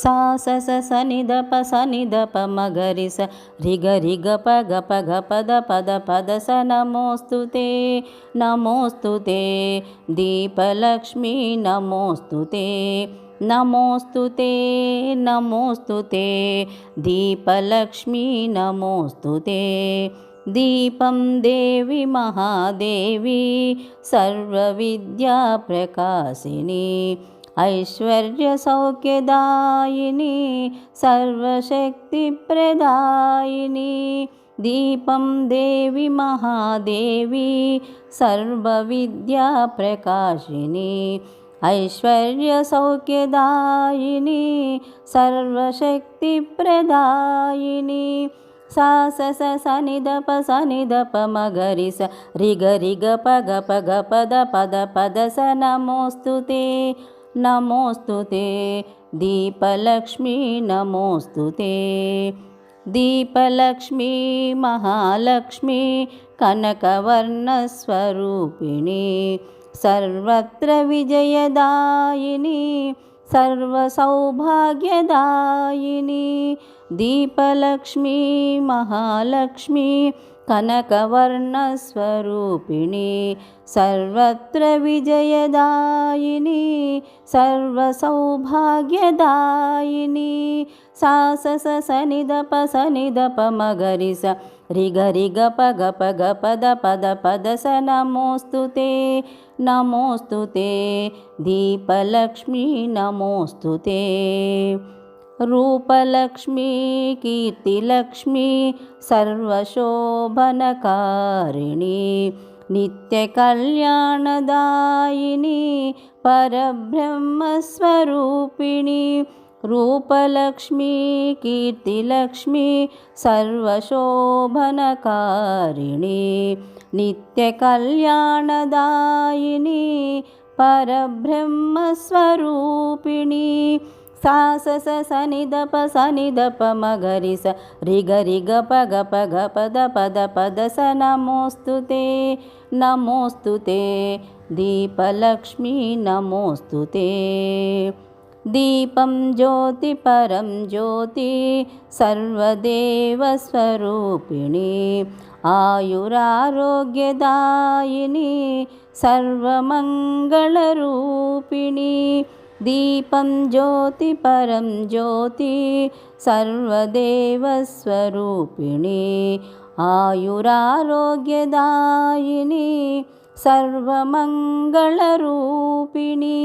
सा स स स नि द प स नि द प म ग रि स रि ग रि ग प ग प घ प द स नमोऽस्तु ते दीपलक्ष्मी नमोऽस्तु ते नमोऽस्तु ते दीपलक्ष्मी नमोऽस्तु ते दीपं देवी महादेवी सर्वविद्याप्रकाशिनी ऐश्वर्यसौख्यदायिनी सर्वशक्तिप्रदायिनी दीपं देवी महादेवी सर्वविद्याप्रकाशिनी ऐश्वर्यसौख्यदायिनी सर्वशक्तिप्रदायिनी सा स स स नि द प स नि द प म ग रि स रि ग रि ग प घ प घ प द स नमोऽस्तु ते दीपलक्ष्मी नमोऽस्तु ते दीपलक्ष्मी महालक्ष्मी कनकवर्णस्वरूपिणी सर्वत्र विजयदायिनी सर्वसौभाग्यदायिनी दीपलक्ष्मी महालक्ष्मी कनकवर्णस्वरूपिणी सर्वत्र विजयदायिनी सर्वसौभाग्यदायिनी सा स स स नि द प स नि द प म ग रि स रि ग रि ग प घ प घ प द स नमोऽस्तु ते दीपलक्ष्मी नमोऽस्तु ते रूपलक्ष्मी कीर्तिलक्ष्मी सर्वशोभनकारिणी नित्यकल्याणदायिनी परब्रह्मस्वरूपिणी रूपलक्ष्मी कीर्तिलक्ष्मी सर्वशोभनकारिणी नित्यकल्याणदायिनी परब्रह्मस्वरूपिणी सा स स स नि द प स नि द प म ग रि स रि ग रि ग प घ प घ प द स नमोऽस्तु ते दीपलक्ष्मी नमोऽस्तु ते दीपं ज्योति परं ज्योति सर्वदेवस्वरूपिणी आयुरारोग्यदायिनी सर्वमङ्गलरूपिणी दीपं ज्योति परं ज्योति सर्वदेवस्वरूपिणी आयुरारोग्यदायिनी सर्वमङ्गलरूपिणी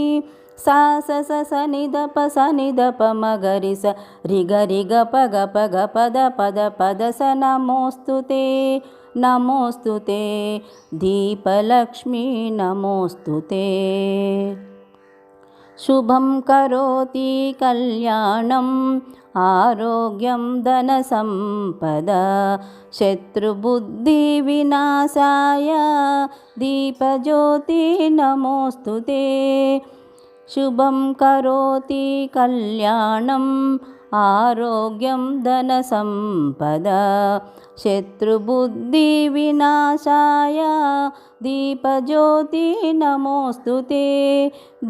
सा स स स नि द प स नि द प म ग रि स रि ग रि ग प घ प घ प द स नमोऽस्तु ते दीपलक्ष्मी नमोऽस्तु ते शुभं करोति कल्याणम् आरोग्यं धनसम्पदा शत्रुबुद्धिविनाशाय दीपज्योति नमोऽस्तु ते शुभं करोति कल्याणम् आरोग्यं धनसम्पदा शत्रुबुद्धिविनाशाय दीपज्योति नमोऽस्तु ते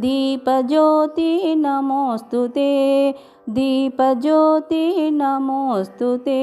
दीपज्योति नमोऽस्तु ते दीपज्योति नमोऽस्तु ते।